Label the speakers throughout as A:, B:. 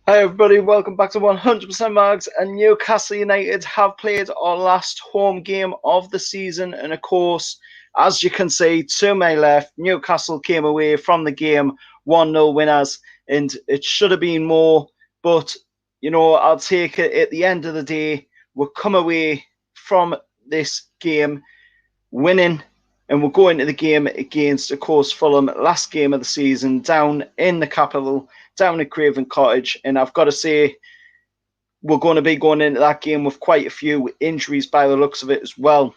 A: Hi everybody, welcome back to 100% Mags. And Newcastle United have played our last home game of the season, and of course, as you can see to my left, Newcastle came away from the game 1-0 winners, and it should have been more, but I'll take it. At the end of the day, we'll come away from this game winning, and we'll go into the game against, of course, Fulham, last game of the season, down in the capital, down at Craven Cottage. And I've got to say, we're going to be going into that game with quite a few injuries by the looks of it as well.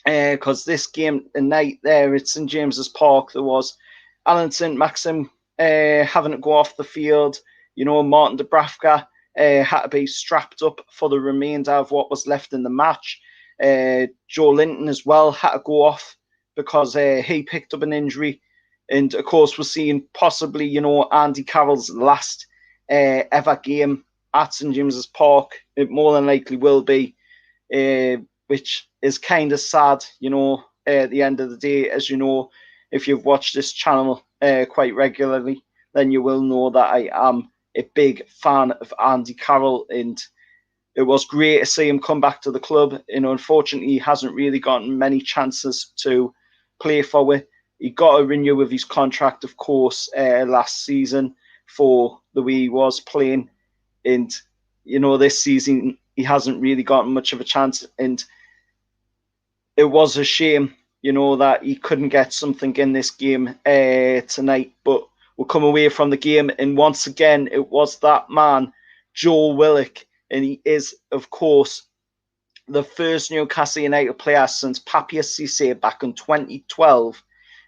A: Because this game tonight there at St James's Park, there was Alan St Maxim having to go off the field. Martin Dubravka had to be strapped up for the remainder of what was left in the match. Joe Linton as well had to go off because he picked up an injury. And of course, we're seeing possibly, Andy Carroll's last ever game at St James's Park. It more than likely will be, which is kind of sad, at the end of the day. As you know, if you've watched this channel quite regularly, then you will know that I am a big fan of Andy Carroll, and it was great to see him come back to the club. Unfortunately, he hasn't really gotten many chances to play for it. He got a renew of his contract, of course, last season for the way he was playing. And, this season, he hasn't really gotten much of a chance. And it was a shame, that he couldn't get something in this game tonight. But we'll come away from the game. And once again, it was that man, Joe Willock. And he is, of course, the first Newcastle United player since Papias Cisse back in 2012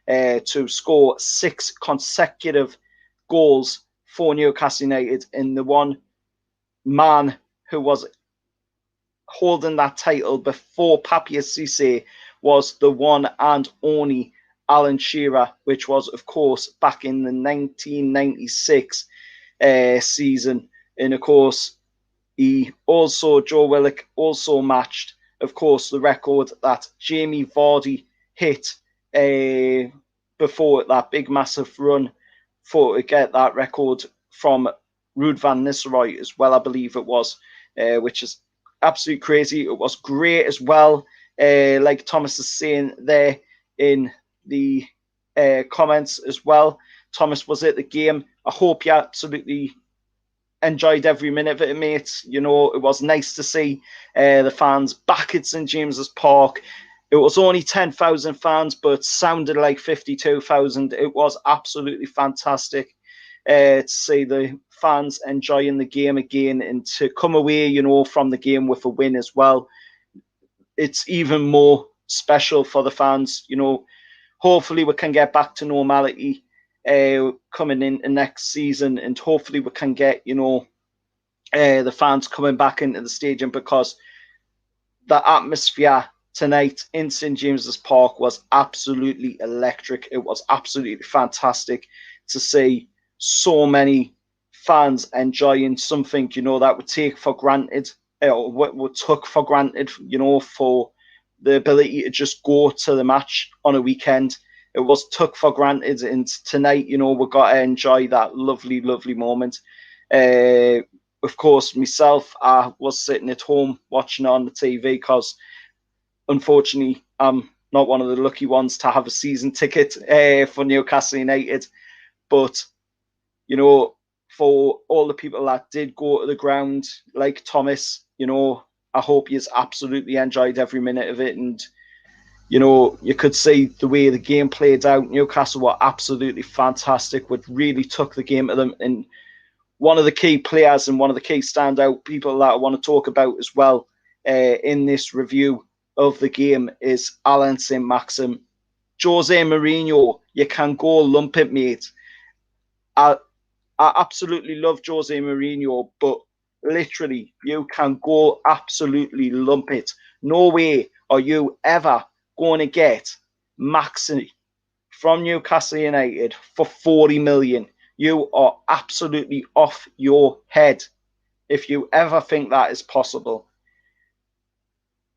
A: to score 6 consecutive goals for Newcastle United. And the one man who was holding that title before Papias Cisse was the one and only Alan Shearer, which was, of course, back in the 1996 season. And, of course, Joe Willock also matched, of course, the record that Jamie Vardy hit before that big, massive run to get that record from Ruud van Nistelrooy as well, I believe it was, which is absolutely crazy. It was great as well, like Thomas is saying there in the comments as well. Thomas was at the game. I hope you absolutely enjoyed every minute of it, mate. It was nice to see the fans back at St James's Park. It was only 10,000 fans, but sounded like 52,000. It was absolutely fantastic to see the fans enjoying the game again, and to come away, from the game with a win as well. It's even more special for the fans. Hopefully we can get back to normality coming in next season, and hopefully we can get the fans coming back into the stadium, because the atmosphere tonight in St James's Park was absolutely electric. It was absolutely fantastic to see so many fans enjoying something that we take for granted, or what we took for granted, for the ability to just go to the match on a weekend. It was took for granted, and tonight, we got to enjoy that lovely, lovely moment. Of course, myself, I was sitting at home watching on the TV because, unfortunately, I'm not one of the lucky ones to have a season ticket for Newcastle United. But, for all the people that did go to the ground, like Thomas, I hope you've absolutely enjoyed every minute of it. And you could see the way the game played out. Newcastle were absolutely fantastic. We really took the game to them. And one of the key players and one of the key standout people that I want to talk about as well in this review of the game is Alan St Maxim. Jose Mourinho, you can go lump it, mate. I absolutely love Jose Mourinho, but literally, you can go absolutely lump it. No way are you ever going to get Maxi from Newcastle United for 40 million. You are absolutely off your head if you ever think that is possible.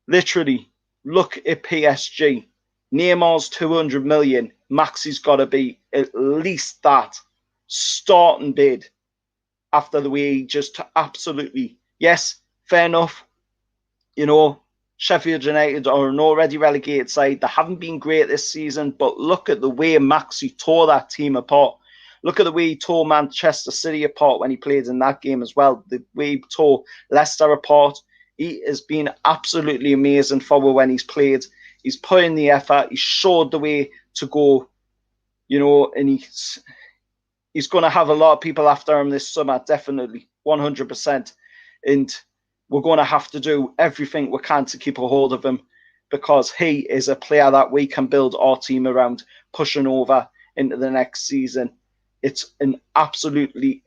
A: Literally, look at PSG. Neymar's 200 million. Maxi's got to be at least that starting bid. after the way he just absolutely, yes, fair enough. You know, Sheffield United are an already relegated side. They haven't been great this season, but look at the way Maxi tore that team apart. Look at the way he tore Manchester City apart when he played in that game as well. The way he tore Leicester apart. He has been absolutely amazing for when he's played. He's put in the effort. He's showed the way to go, you know, and he's going to have a lot of people after him this summer, definitely, 100%. And we're going to have to do everything we can to keep a hold of him, because he is a player that we can build our team around, pushing over into the next season. It's an absolutely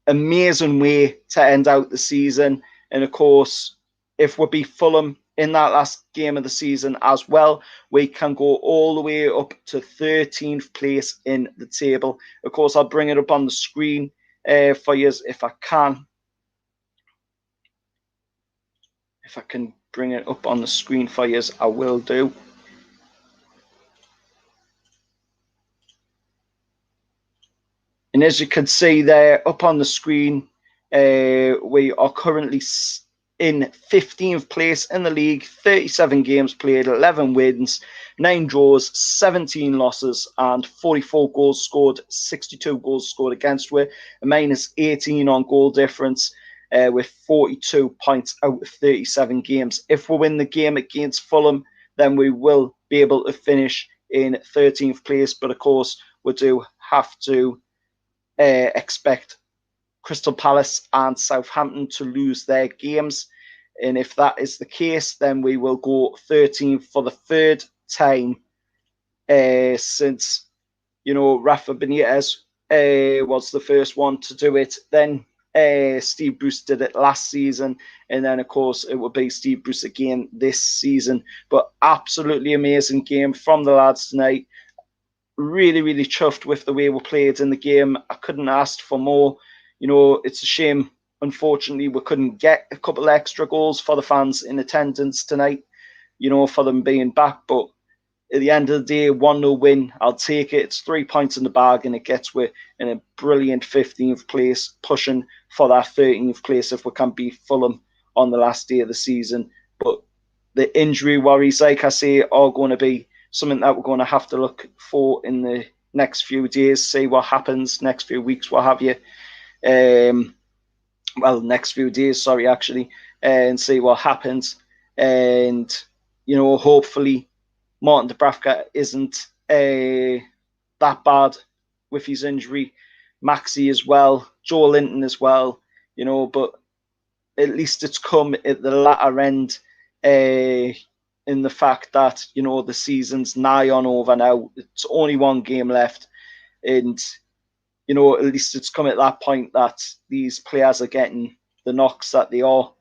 A: amazing way to end out the season. And of course, if we beat Fulham in that last game of the season as well, we can go all the way up to 13th place in the table. Of course, I'll bring it up on the screen for you if I can. If I can bring it up on the screen for you, I will do. And as you can see there up on the screen, we are currently in 15th place in the league, 37 games played, 11 wins, 9 draws, 17 losses, and 44 goals scored, 62 goals scored against. We're a minus 18 on goal difference, with 42 points out of 37 games. If we win the game against Fulham, then we will be able to finish in 13th place. But of course, we do have to expect Crystal Palace and Southampton to lose their games. And if that is the case, then we will go 13th for the third time since, you know, Rafa Benitez was the first one to do it. Then Steve Bruce did it last season. And then, of course, it will be Steve Bruce again this season. But absolutely amazing game from the lads tonight. Really, really chuffed with the way we played in the game. I couldn't ask for more. You know, it's a shame, unfortunately, we couldn't get a couple of extra goals for the fans in attendance tonight, you know, for them being back. But at the end of the day, 1-0 win, I'll take it. It's 3 points in the bag, and it gets we in a brilliant 15th place, pushing for that 13th place if we can beat Fulham on the last day of the season. But the injury worries, like I say, are going to be something that we're going to have to look for in the next few days, see what happens, next few weeks, what have you. Well, next few days, sorry, actually, and see what happens. And, you know, hopefully Martin Dubravka isn't that bad with his injury. Maxi as well, Joe Linton as well, you know, but at least it's come at the latter end in the fact that, you know, the season's nigh on over now. It's only one game left. And, you know, at least it's come at that point that these players are getting the knocks that they are.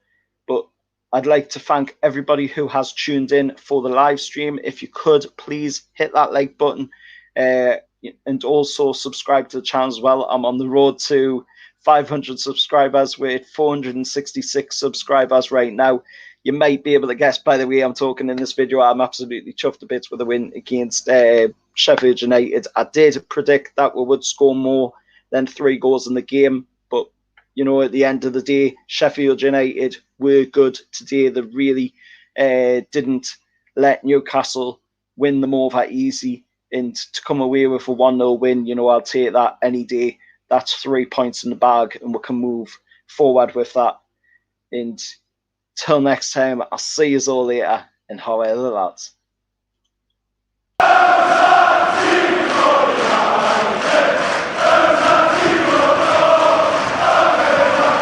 A: But I'd like to thank everybody who has tuned in for the live stream. If you could, please hit that like button and also subscribe to the channel as well. I'm on the road to 500 subscribers with 466 subscribers right now. You might be able to guess by the way I'm talking in this video, I'm absolutely chuffed to bits with a win against Sheffield United. I did predict that we would score more than 3 goals in the game, but, you know, at the end of the day, Sheffield United were good today. They really didn't let Newcastle win them over easy, and to come away with a 1-0 win, you know, I'll take that any day. That's 3 points in the bag, and we can move forward with that. And till next time, I'll see you all later, and how are the lads?